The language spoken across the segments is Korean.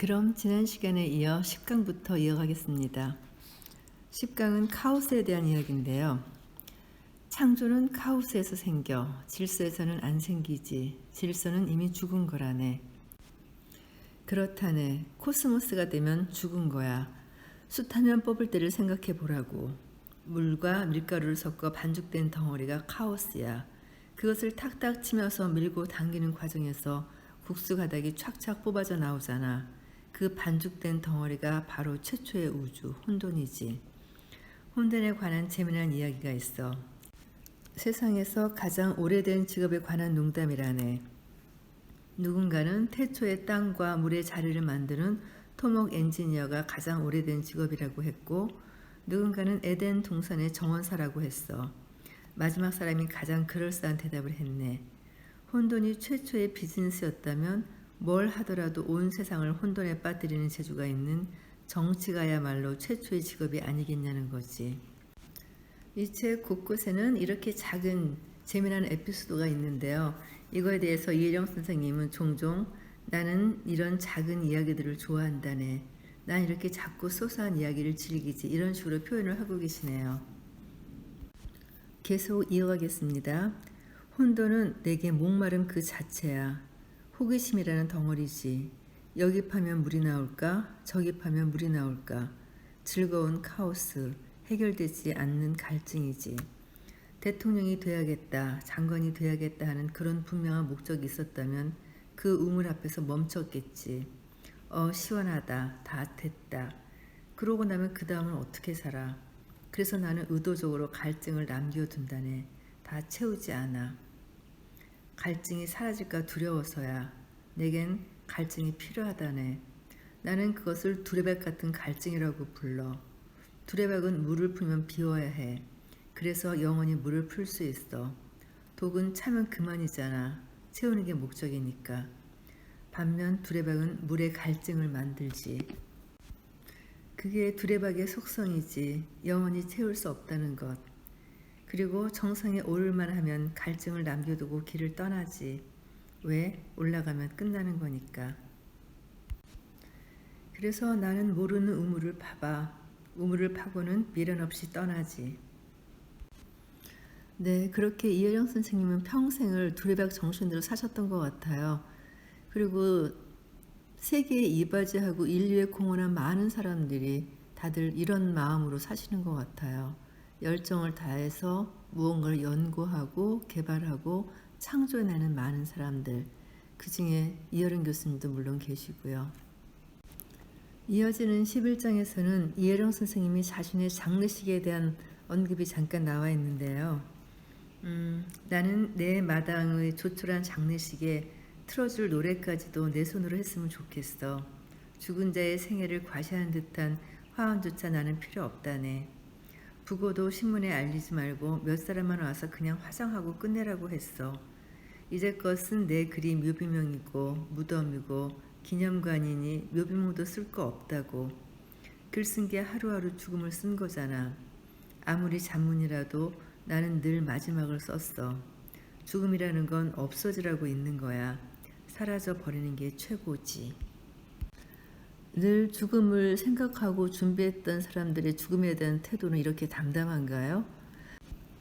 그럼 지난 시간에 이어 10강부터 이어가겠습니다. 10강은 카오스에 대한 이야기인데요. 창조는 카오스에서 생겨 질서에서는 안 생기지. 질서는 이미 죽은 거라네. 그렇다네. 코스모스가 되면 죽은 거야. 숯하면 뽑을 때를 생각해 보라고. 물과 밀가루를 섞어 반죽된 덩어리가 카오스야. 그것을 탁탁 치면서 밀고 당기는 과정에서 국수 가닥이 촥촥 뽑아져 나오잖아. 그 반죽된 덩어리가 바로 최초의 우주, 혼돈이지. 혼돈에 관한 재미난 이야기가 있어. 세상에서 가장 오래된 직업에 관한 농담이라네. 누군가는 태초의 땅과 물의 자리를 만드는 토목 엔지니어가 가장 오래된 직업이라고 했고, 누군가는 에덴 동산의 정원사라고 했어. 마지막 사람이 가장 그럴싸한 대답을 했네. 혼돈이 최초의 비즈니스였다면 뭘 하더라도 온 세상을 혼돈에 빠뜨리는 재주가 있는 정치가야말로 최초의 직업이 아니겠냐는 거지. 이 책 곳곳에는 이렇게 작은 재미난 에피소드가 있는데요. 이거에 대해서 이혜령 선생님은 종종 나는 이런 작은 이야기들을 좋아한다네. 난 이렇게 작고 소소한 이야기를 즐기지. 이런 식으로 표현을 하고 계시네요. 계속 이어가겠습니다. 혼돈은 내게 목마름 그 자체야. 호기심이라는 덩어리지. 여기 파면 물이 나올까? 저기 파면 물이 나올까? 즐거운 카오스, 해결되지 않는 갈증이지. 대통령이 돼야겠다, 장관이 돼야겠다 하는 그런 분명한 목적이 있었다면 그 우물 앞에서 멈췄겠지. 시원하다, 다 됐다. 그러고 나면 그 다음은 어떻게 살아? 그래서 나는 의도적으로 갈증을 남겨둔다네. 다 채우지 않아. 갈증이 사라질까 두려워서야. 내겐 갈증이 필요하다네. 나는 그것을 두레박 같은 갈증이라고 불러. 두레박은 물을 풀면 비워야 해. 그래서 영원히 물을 풀 수 있어. 독은 차면 그만이잖아. 채우는 게 목적이니까. 반면 두레박은 물의 갈증을 만들지. 그게 두레박의 속성이지. 영원히 채울 수 없다는 것. 그리고 정상에 오를만 하면 갈증을 남겨두고 길을 떠나지. 왜? 올라가면 끝나는 거니까. 그래서 나는 모르는 우물을 파봐. 우물을 파고는 미련 없이 떠나지. 네, 그렇게 이혜령 선생님은 평생을 두레박 정신대로 사셨던 것 같아요. 그리고 세계에 이바지하고 인류에 공헌한 많은 사람들이 다들 이런 마음으로 사시는 것 같아요. 열정을 다해서 무언가를 연구하고 개발하고 창조해내는 많은 사람들, 그 중에 이혜령 교수님도 물론 계시고요. 이어지는 11장에서는 이혜령 선생님이 자신의 장례식에 대한 언급이 잠깐 나와 있는데요. 나는 내 마당의 조촐한 장례식에 틀어줄 노래까지도 내 손으로 했으면 좋겠어. 죽은 자의 생애를 과시하는 듯한 화음조차 나는 필요 없다네. 부고도 신문에 알리지 말고 몇 사람만 와서 그냥 화장하고 끝내라고 했어. 이제껏 쓴 내 글이 묘비명이고 무덤이고 기념관이니 묘비명도 쓸 거 없다고. 글 쓴 게 하루하루 죽음을 쓴 거잖아. 아무리 잔문이라도 나는 늘 마지막을 썼어. 죽음이라는 건 없어지라고 있는 거야. 사라져 버리는 게 최고지. 늘 죽음을 생각하고 준비했던 사람들의 죽음에 대한 태도는 이렇게 담담한가요?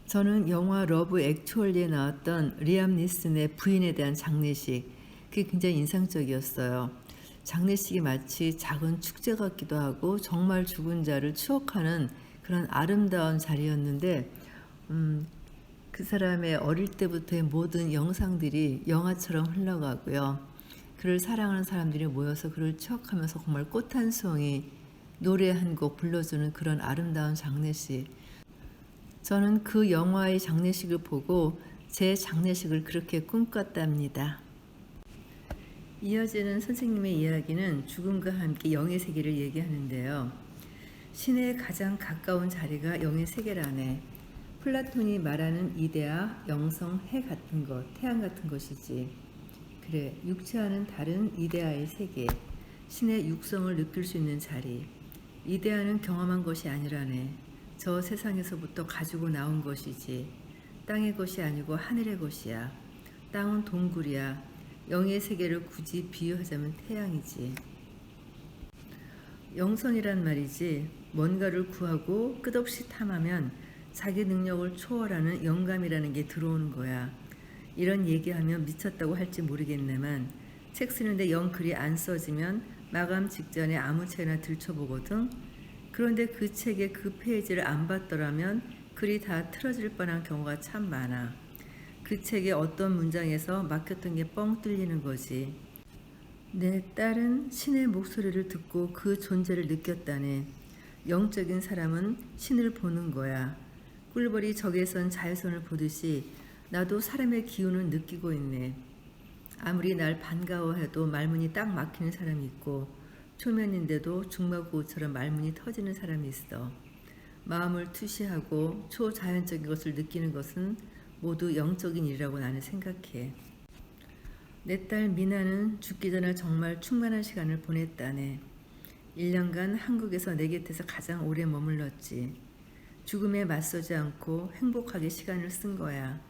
저는 영화 러브 액츄얼리에 나왔던 리암 니슨의 부인에 대한 장례식, 그게 굉장히 인상적이었어요. 장례식이 마치 작은 축제 같기도 하고 정말 죽은 자를 추억하는 그런 아름다운 자리였는데 그 사람의 어릴 때부터의 모든 영상들이 영화처럼 흘러가고요. 그를 사랑하는 사람들이 모여서 그를 추억하면서 정말 꽃 한 송이, 노래 한 곡 불러주는 그런 아름다운 장례식. 저는 그 영화의 장례식을 보고 제 장례식을 그렇게 꿈꿨답니다. 이어지는 선생님의 이야기는 죽음과 함께 영의 세계를 얘기하는데요. 신에 가장 가까운 자리가 영의 세계라네. 플라톤이 말하는 이데아, 영성, 해 같은 것, 태양 같은 것이지. 그래, 육체와는 다른 이데아의 세계, 신의 육성을 느낄 수 있는 자리. 이데아는 경험한 것이 아니라네. 저 세상에서부터 가지고 나온 것이지. 땅의 것이 아니고 하늘의 것이야. 땅은 동굴이야. 영의 세계를 굳이 비유하자면 태양이지. 영성이란 말이지 뭔가를 구하고 끝없이 탐하면 자기 능력을 초월하는 영감이라는 게 들어오는 거야. 이런 얘기하면 미쳤다고 할지 모르겠네만 책 쓰는데 영 글이 안 써지면 마감 직전에 아무 책이나 들춰보거든. 그런데 그 책의 그 페이지를 안 봤더라면 글이 다 틀어질 뻔한 경우가 참 많아. 그 책의 어떤 문장에서 막혔던 게 뻥 뚫리는 거지. 내 딸은 신의 목소리를 듣고 그 존재를 느꼈다네. 영적인 사람은 신을 보는 거야. 꿀벌이 적외선 자외선을 보듯이 나도 사람의 기운을 느끼고 있네. 아무리 날 반가워해도 말문이 딱 막히는 사람이 있고 초면인데도 중마고우처럼 말문이 터지는 사람이 있어. 마음을 투시하고 초자연적인 것을 느끼는 것은 모두 영적인 일이라고 나는 생각해. 내 딸 미나는 죽기 전에 정말 충만한 시간을 보냈다네. 1년간 한국에서 내 곁에서 가장 오래 머물렀지. 죽음에 맞서지 않고 행복하게 시간을 쓴 거야.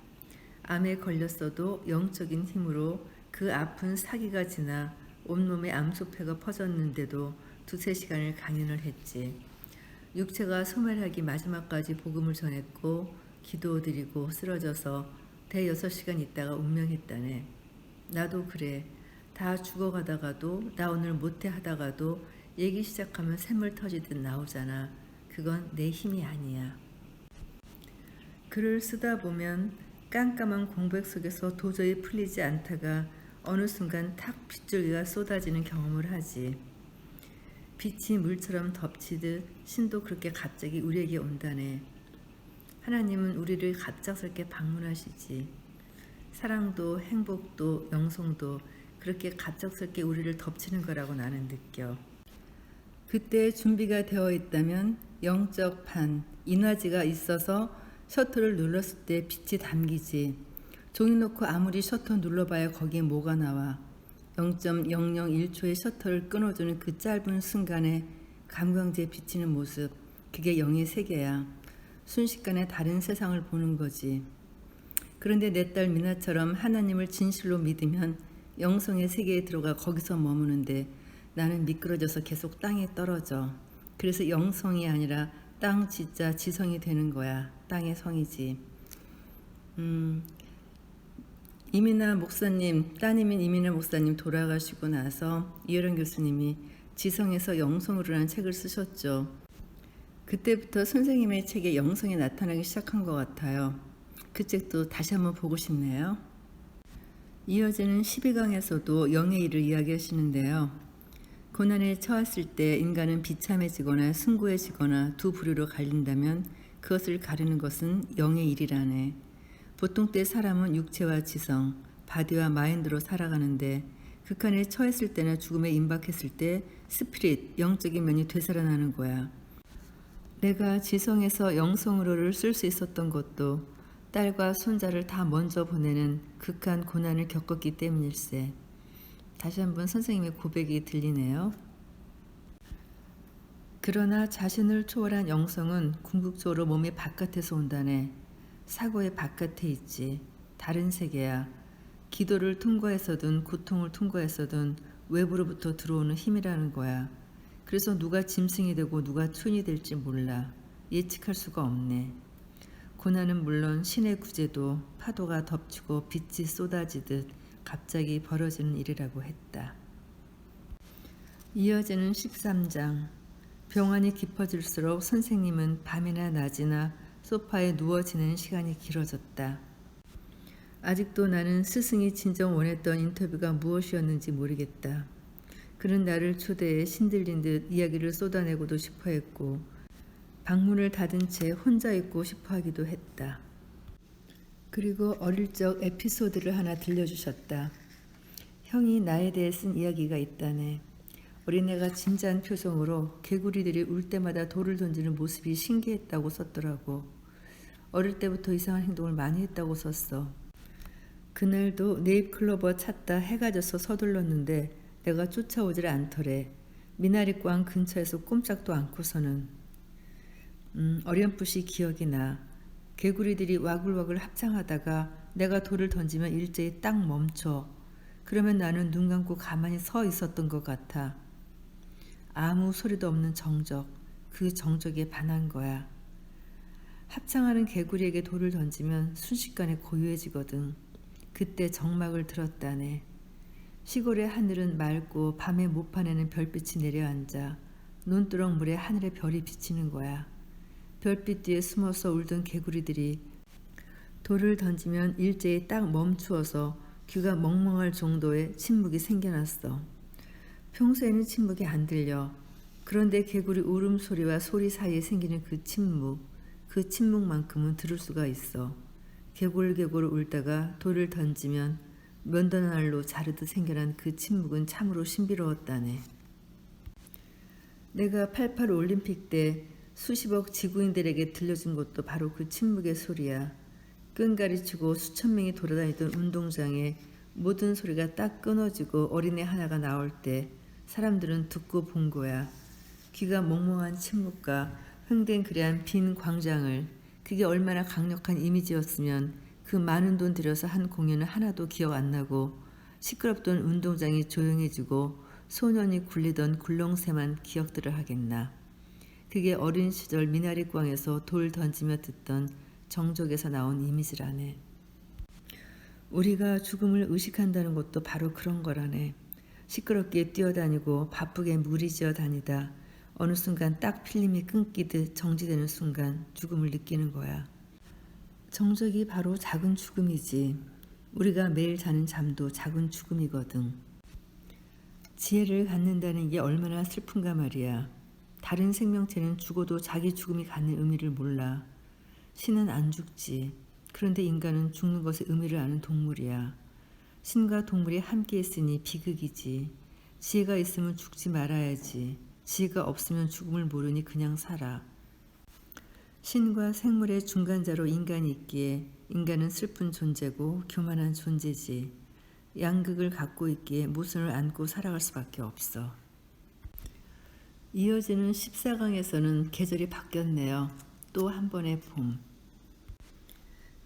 암에 걸렸어도 영적인 힘으로 그 아픈 사기가 지나 온몸에 암소패가 퍼졌는데도 2~3시간을 강연을 했지. 육체가 소멸하기 마지막까지 복음을 전했고 기도드리고 쓰러져서 대6시간 있다가 운명했다네. 나도 그래. 다 죽어가다가도 나 오늘 못해 하다가도 얘기 시작하면 샘물 터지듯 나오잖아. 그건 내 힘이 아니야. 글을 쓰다 보면 깜깜한 공백 속에서 도저히 풀리지 않다가 어느 순간 탁 빗줄기가 쏟아지는 경험을 하지. 빛이 물처럼 덮치듯 신도 그렇게 갑자기 우리에게 온다네. 하나님은 우리를 갑작스럽게 방문하시지. 사랑도 행복도 영성도 그렇게 갑작스럽게 우리를 덮치는 거라고 나는 느껴. 그때 준비가 되어 있다면 영적 판, 인화지가 있어서 셔터를 눌렀을 때 빛이 담기지. 종이 놓고 아무리 셔터 눌러봐야 거기에 뭐가 나와. 0.001초의 셔터를 끊어주는 그 짧은 순간에 감광지에 비치는 모습, 그게 영의 세계야. 순식간에 다른 세상을 보는 거지. 그런데 내 딸 미나처럼 하나님을 진실로 믿으면 영성의 세계에 들어가 거기서 머무는데 나는 미끄러져서 계속 땅에 떨어져. 그래서 영성이 아니라 땅 지자 지성이 되는 거야. 땅의 성이지. 이민아 목사님, 따님인 이민아 목사님 돌아가시고 나서 이혜령 교수님이 지성에서 영성으로라는 책을 쓰셨죠. 그때부터 선생님의 책에 영성이 나타나기 시작한 것 같아요. 그 책도 다시 한번 보고 싶네요. 이어지는 12강에서도 영의 일을 이야기하시는데요. 고난에 처했을 때 인간은 비참해지거나 숭고해지거나 두 부류로 갈린다면 그것을 가르는 것은 영의 일이라네. 보통 때 사람은 육체와 지성, 바디와 마인드로 살아가는데 극한에 처했을 때나 죽음에 임박했을 때 스피릿, 영적인 면이 되살아나는 거야. 내가 지성에서 영성으로를 쓸 수 있었던 것도 딸과 손자를 다 먼저 보내는 극한 고난을 겪었기 때문일세. 다시 한번 선생님의 고백이 들리네요. 그러나 자신을 초월한 영성은 궁극적으로 몸의 바깥에서 온다네. 사고의 바깥에 있지. 다른 세계야. 기도를 통과해서든 고통을 통과해서든 외부로부터 들어오는 힘이라는 거야. 그래서 누가 짐승이 되고 누가 촌이 될지 몰라. 예측할 수가 없네. 고난은 물론 신의 구제도 파도가 덮치고 빛이 쏟아지듯 갑자기 벌어지는 일이라고 했다. 이어지는 13장. 병환이 깊어질수록 선생님은 밤이나 낮이나 소파에 누워 지내는 시간이 길어졌다. 아직도 나는 스승이 진정 원했던 인터뷰가 무엇이었는지 모르겠다. 그는 나를 초대해 신들린 듯 이야기를 쏟아내고도 싶어 했고 방문을 닫은 채 혼자 있고 싶어 하기도 했다. 그리고 어릴 적 에피소드를 하나 들려주셨다. 형이 나에 대해 쓴 이야기가 있다네. 어린애가 진지한 표정으로 개구리들이 울 때마다 돌을 던지는 모습이 신기했다고 썼더라고. 어릴 때부터 이상한 행동을 많이 했다고 썼어. 그날도 네잎클로버 찾다 해가 져서 서둘렀는데 내가 쫓아오질 않더래. 미나리광 근처에서 꼼짝도 않고서는. 어렴풋이 기억이 나. 개구리들이 와글와글 합창하다가 내가 돌을 던지면 일제히 딱 멈춰. 그러면 나는 눈 감고 가만히 서 있었던 것 같아. 아무 소리도 없는 정적, 그 정적에 반한 거야. 합창하는 개구리에게 돌을 던지면 순식간에 고요해지거든. 그때 정막을 들었다네. 시골의 하늘은 맑고 밤의 모판에는 별빛이 내려앉아 논두렁 물에 하늘의 별이 비치는 거야. 별빛 뒤에 숨어서 울던 개구리들이 돌을 던지면 일제히 딱 멈추어서 귀가 멍멍할 정도의 침묵이 생겨났어. 평소에는 침묵이 안 들려. 그런데 개구리 울음소리와 소리 사이에 생기는 그 침묵만큼은 들을 수가 있어. 개굴개굴 울다가 돌을 던지면 면도날로 자르듯 생겨난 그 침묵은 참으로 신비로웠다네. 내가 88 올림픽 때 수십억 지구인들에게 들려준 것도 바로 그 침묵의 소리야. 끈가리치고 수천 명이 돌아다니던 운동장에 모든 소리가 딱 끊어지고 어린애 하나가 나올 때 사람들은 듣고 본 거야. 귀가 멍멍한 침묵과 흥댕그레한 빈 광장을. 그게 얼마나 강력한 이미지였으면 그 많은 돈 들여서 한 공연은 하나도 기억 안 나고 시끄럽던 운동장이 조용해지고 소년이 굴리던 굴렁쇠만 기억들을 하겠나. 그게 어린 시절 미나리광에서 돌 던지며 듣던 정적에서 나온 이미지라네. 우리가 죽음을 의식한다는 것도 바로 그런 거라네. 시끄럽게 뛰어다니고 바쁘게 무리지어 다니다 어느 순간 딱 필름이 끊기듯 정지되는 순간 죽음을 느끼는 거야. 정적이 바로 작은 죽음이지. 우리가 매일 자는 잠도 작은 죽음이거든. 지혜를 갖는다는 게 얼마나 슬픈가 말이야. 다른 생명체는 죽어도 자기 죽음이 갖는 의미를 몰라. 신은 안 죽지. 그런데 인간은 죽는 것의 의미를 아는 동물이야. 신과 동물이 함께 있으니 비극이지. 지혜가 있으면 죽지 말아야지. 지혜가 없으면 죽음을 모르니 그냥 살아. 신과 생물의 중간자로 인간이 있기에 인간은 슬픈 존재고 교만한 존재지. 양극을 갖고 있기에 모순을 안고 살아갈 수밖에 없어. 이어지는 14강에서는 계절이 바뀌었네요. 또 한 번의 봄.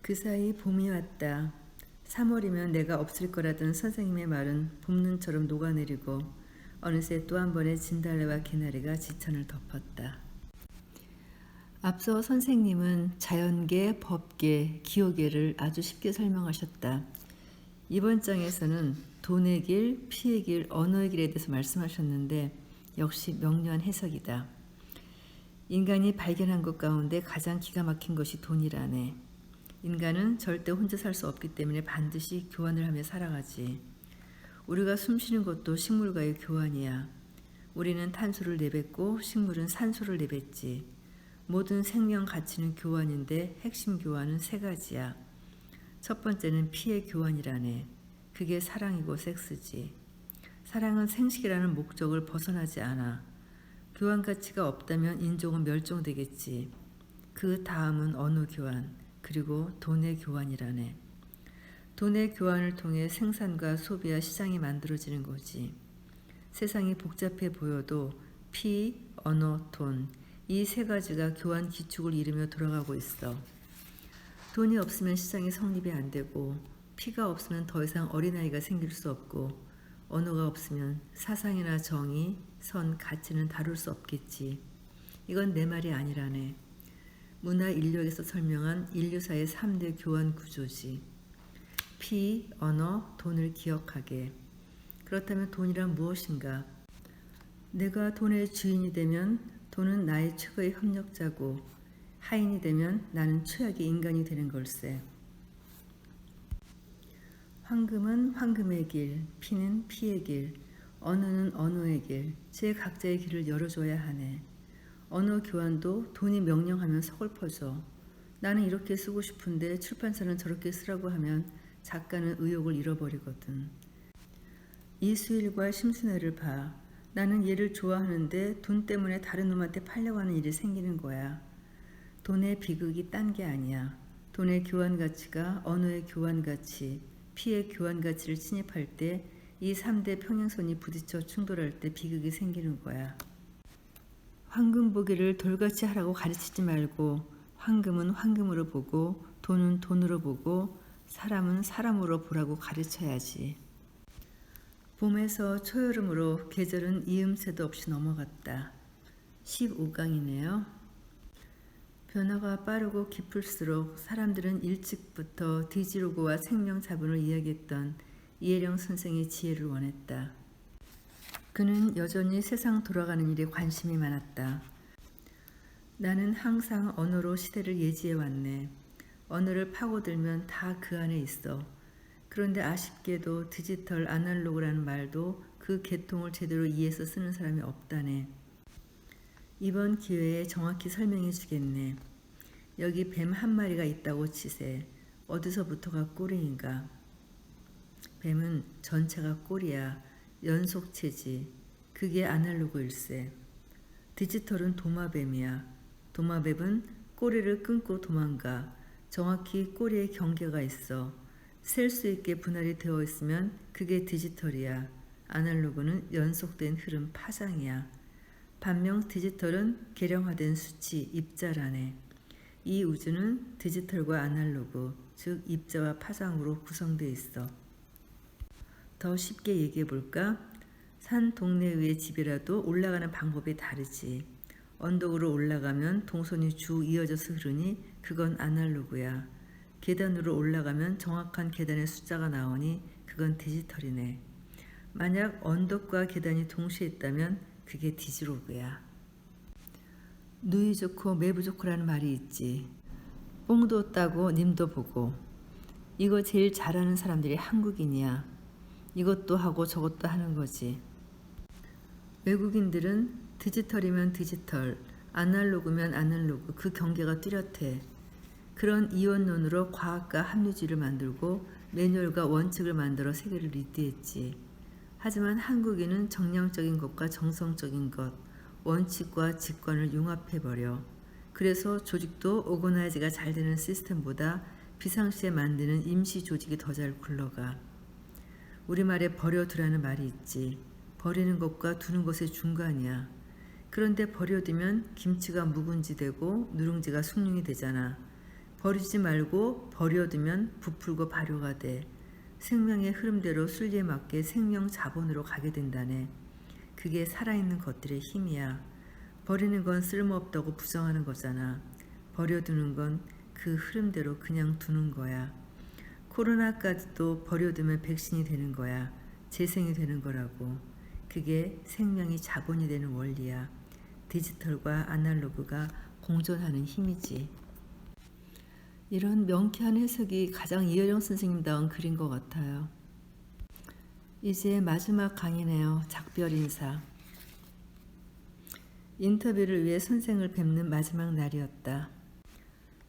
그 사이 봄이 왔다. 3월이면 내가 없을 거라던 선생님의 말은 봄눈처럼 녹아내리고 어느새 또 한 번의 진달래와 개나리가 지천을 덮었다. 앞서 선생님은 자연계, 법계, 기호계를 아주 쉽게 설명하셨다. 이번 장에서는 돈의 길, 피의 길, 언어의 길에 대해서 말씀하셨는데 역시 명료한 해석이다. 인간이 발견한 것 가운데 가장 기가 막힌 것이 돈이라네. 인간은 절대 혼자 살 수 없기 때문에 반드시 교환을 하며 살아가지. 우리가 숨쉬는 것도 식물과의 교환이야. 우리는 탄소를 내뱉고 식물은 산소를 내뱉지. 모든 생명 가치는 교환인데 핵심 교환은 세 가지야. 첫 번째는 피의 교환이라네. 그게 사랑이고 섹스지. 사랑은 생식이라는 목적을 벗어나지 않아. 교환 가치가 없다면 인종은 멸종되겠지. 그 다음은 언어 교환, 그리고 돈의 교환이라네. 돈의 교환을 통해 생산과 소비와 시장이 만들어지는 거지. 세상이 복잡해 보여도 피, 언어, 돈, 이 세 가지가 교환 기축을 이루며 돌아가고 있어. 돈이 없으면 시장이 성립이 안 되고, 피가 없으면 더 이상 어린아이가 생길 수 없고, 언어가 없으면 사상이나 정의, 선, 가치는 다룰 수 없겠지. 이건 내 말이 아니라네. 문화 인류학에서 설명한 인류사의 3대 교환 구조지. 피, 언어, 돈을 기억하게. 그렇다면 돈이란 무엇인가? 내가 돈의 주인이 되면 돈은 나의 최고의 협력자고 하인이 되면 나는 최악의 인간이 되는 걸세. 황금은 황금의 길, 피는 피의 길, 언어는 언어의 길, 제 각자의 길을 열어줘야 하네. 언어 교환도 돈이 명령하면 서글퍼져. 나는 이렇게 쓰고 싶은데 출판사는 저렇게 쓰라고 하면 작가는 의욕을 잃어버리거든. 이수일과 심순애를 봐. 나는 얘를 좋아하는데 돈 때문에 다른 놈한테 팔려고 하는 일이 생기는 거야. 돈의 비극이 딴 게 아니야. 돈의 교환 가치가 언어의 교환 가치, 피의 교환 가치를 침입할 때 이 3대 평행선이 부딪혀 충돌할 때 비극이 생기는 거야. 황금 보기를 돌같이 하라고 가르치지 말고 황금은 황금으로 보고 돈은 돈으로 보고 사람은 사람으로 보라고 가르쳐야지. 봄에서 초여름으로 계절은 이음새도 없이 넘어갔다. 15강이네요. 변화가 빠르고 깊을수록 사람들은 일찍부터 디지로그와 생명 자본을 이야기했던 이혜령 선생의 지혜를 원했다. 그는 여전히 세상 돌아가는 일에 관심이 많았다. 나는 항상 언어로 시대를 예지해왔네. 언어를 파고들면 다 그 안에 있어. 그런데 아쉽게도 디지털 아날로그라는 말도 그 계통을 제대로 이해해서 쓰는 사람이 없다네. 이번 기회에 정확히 설명해 주겠네. 여기 뱀 한 마리가 있다고 치세. 어디서부터가 꼬리인가? 뱀은 전체가 꼬리야. 연속체지. 그게 아날로그일세. 디지털은 도마뱀이야. 도마뱀은 꼬리를 끊고 도망가. 정확히 꼬리에 경계가 있어. 셀 수 있게 분할이 되어 있으면 그게 디지털이야. 아날로그는 연속된 흐름 파장이야. 반면 디지털은 계량화된 수치, 입자라네. 이 우주는 디지털과 아날로그, 즉 입자와 파장으로 구성되어 있어. 더 쉽게 얘기해 볼까? 산 동네 위의 집이라도 올라가는 방법이 다르지. 언덕으로 올라가면 동선이 쭉 이어져서 흐르니 그건 아날로그야. 계단으로 올라가면 정확한 계단의 숫자가 나오니 그건 디지털이네. 만약 언덕과 계단이 동시에 있다면 그게 디지로그야. 누이 좋고 매부 좋고라는 말이 있지. 뽕도 따고 님도 보고. 이거 제일 잘하는 사람들이 한국인이야. 이것도 하고 저것도 하는 거지. 외국인들은 디지털이면 디지털, 아날로그면 아날로그 그 경계가 뚜렷해. 그런 이원론으로 과학과 합리주의를 만들고 매뉴얼과 원칙을 만들어 세계를 리드했지. 하지만 한국인은 정량적인 것과 정성적인 것, 원칙과 직관을 융합해버려. 그래서 조직도 오거나이즈가 잘 되는 시스템보다 비상시에 만드는 임시 조직이 더 잘 굴러가. 우리말에 버려두라는 말이 있지. 버리는 것과 두는 것의 중간이야. 그런데 버려두면 김치가 묵은지 되고 누룽지가 숭늉이 되잖아. 버리지 말고 버려두면 부풀고 발효가 돼. 생명의 흐름대로 순리에 맞게 생명 자본으로 가게 된다네. 그게 살아있는 것들의 힘이야. 버리는 건 쓸모없다고 부정하는 거잖아. 버려두는 건 그 흐름대로 그냥 두는 거야. 코로나까지도 버려두면 백신이 되는 거야. 재생이 되는 거라고. 그게 생명이 자본이 되는 원리야. 디지털과 아날로그가 공존하는 힘이지. 이런 명쾌한 해석이 가장 이혜령 선생님다운 글인 것 같아요. 이제 마지막 강의네요. 작별 인사. 인터뷰를 위해 선생을 뵙는 마지막 날이었다.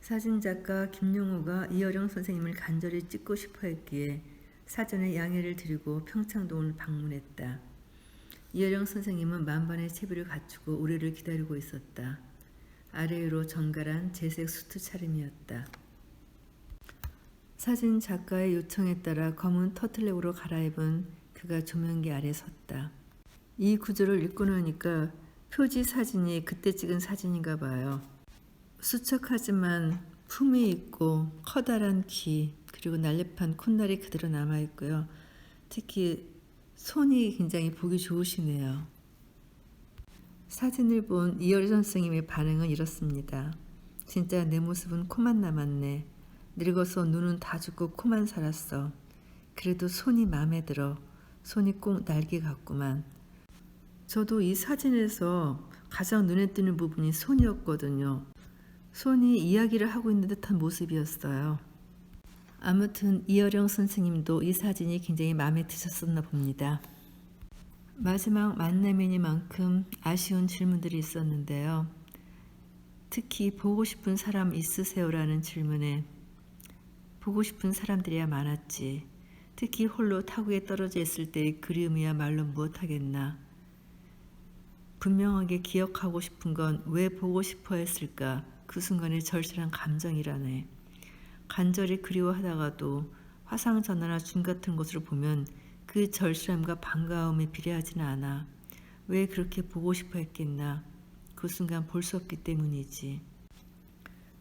사진작가 김용우가 이혜령 선생님을 간절히 찍고 싶어 했기에 사전에 양해를 드리고 평창동을 방문했다. 이혜령 선생님은 만반의 채비를 갖추고 우리를 기다리고 있었다. 아래 위로 정갈한 재색 수트 차림이었다. 사진 작가의 요청에 따라 검은 터틀넥으로 갈아입은 그가 조명기 아래 섰다. 이 구절을 읽고 나니까 표지 사진이 그때 찍은 사진인가 봐요. 수척하지만 품이 있고 커다란 귀 그리고 날렵한 콧날이 그대로 남아있고요. 특히 손이 굉장히 보기 좋으시네요. 사진을 본 이혜령 선생님의 반응은 이렇습니다. 진짜 내 모습은 코만 남았네. 늙어서 눈은 다 죽고 코만 살았어. 그래도 손이 마음에 들어. 손이 꼭 날개 같구만. 저도 이 사진에서 가장 눈에 띄는 부분이 손이었거든요. 손이 이야기를 하고 있는 듯한 모습이었어요. 아무튼 이혜령 선생님도 이 사진이 굉장히 마음에 드셨었나 봅니다. 마지막 만남이니만큼 아쉬운 질문들이 있었는데요. 특히 보고 싶은 사람 있으세요라는 질문에 보고 싶은 사람들이야 많았지. 특히 홀로 타국에 떨어져 있을 때의 그리움이야 말로 무엇하겠나. 분명하게 기억하고 싶은 건 왜 보고 싶어 했을까. 그 순간의 절실한 감정이라네. 간절히 그리워하다가도 화상전화나 줌 같은 것으로 보면 그 절실함과 반가움에 비례하지는 않아. 왜 그렇게 보고 싶어 했겠나. 그 순간 볼 수 없기 때문이지.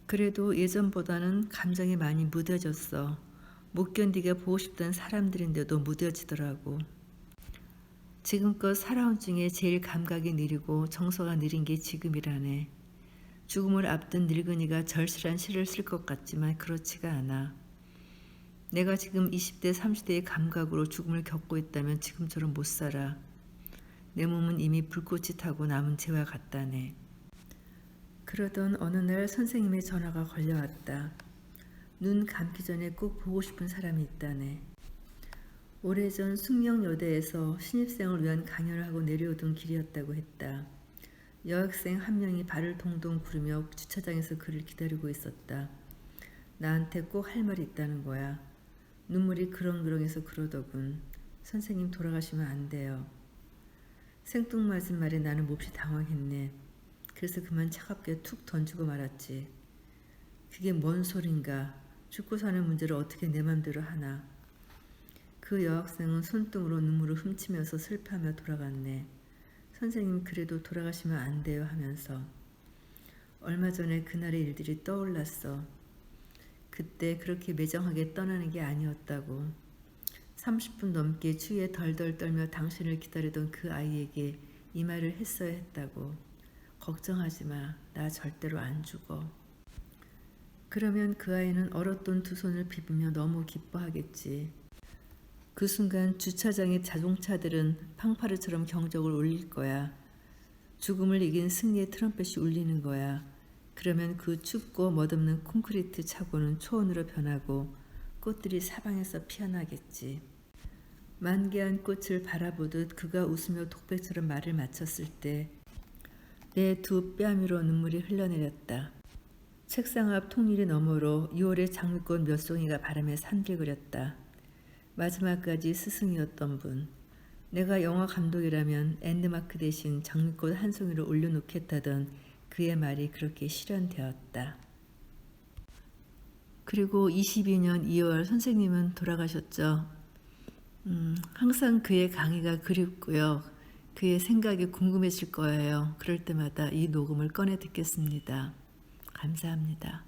그래도 예전보다는 감정이 많이 무뎌졌어. 못 견디게 보고 싶던 사람들인데도 무뎌지더라고. 지금껏 살아온 중에 제일 감각이 느리고 정서가 느린 게 지금이라네. 죽음을 앞둔 늙은이가 절실한 시를 쓸 것 같지만 그렇지가 않아. 내가 지금 20대, 30대의 감각으로 죽음을 겪고 있다면 지금처럼 못 살아. 내 몸은 이미 불꽃이 타고 남은 재와 같다네. 그러던 어느 날 선생님의 전화가 걸려왔다. 눈 감기 전에 꼭 보고 싶은 사람이 있다네. 오래전 숙명여대에서 신입생을 위한 강연을 하고 내려오던 길이었다고 했다. 여학생 한 명이 발을 동동 구르며 주차장에서 그를 기다리고 있었다. 나한테 꼭 할 말이 있다는 거야. 눈물이 그렁그렁해서 그러더군. 선생님 돌아가시면 안 돼요. 생뚱맞은 말에 나는 몹시 당황했네. 그래서 그만 차갑게 툭 던지고 말았지. 그게 뭔 소린가. 죽고 사는 문제를 어떻게 내 맘대로 하나. 그 여학생은 손등으로 눈물을 훔치면서 슬퍼하며 돌아갔네. 선생님 그래도 돌아가시면 안 돼요 하면서. 얼마 전에 그날의 일들이 떠올랐어. 그때 그렇게 매정하게 떠나는 게 아니었다고. 30분 넘게 추위에 덜덜 떨며 당신을 기다리던 그 아이에게 이 말을 했어야 했다고. 걱정하지 마. 나 절대로 안 죽어. 그러면 그 아이는 얼었던 두 손을 비비며 너무 기뻐하겠지. 그 순간 주차장의 자동차들은 팡파르처럼 경적을 울릴 거야. 죽음을 이긴 승리의 트럼펫이 울리는 거야. 그러면 그 춥고 멋없는 콘크리트 차고는 초원으로 변하고 꽃들이 사방에서 피어나겠지. 만개한 꽃을 바라보듯 그가 웃으며 독백처럼 말을 마쳤을 때 내 두 뺨위로 눈물이 흘러내렸다. 책상 앞 통일이 너머로 6월의 장미꽃 몇 송이가 바람에 산들거렸다. 마지막까지 스승이었던 분. 내가 영화 감독이라면 엔드마크 대신 장미꽃 한 송이를 올려놓겠다던 그의 말이 그렇게 실현되었다. 그리고 22년 2월 선생님은 돌아가셨죠. 항상 그의 강의가 그립고요. 그의 생각이 궁금해질 거예요. 그럴 때마다 이 녹음을 꺼내 듣겠습니다. 감사합니다.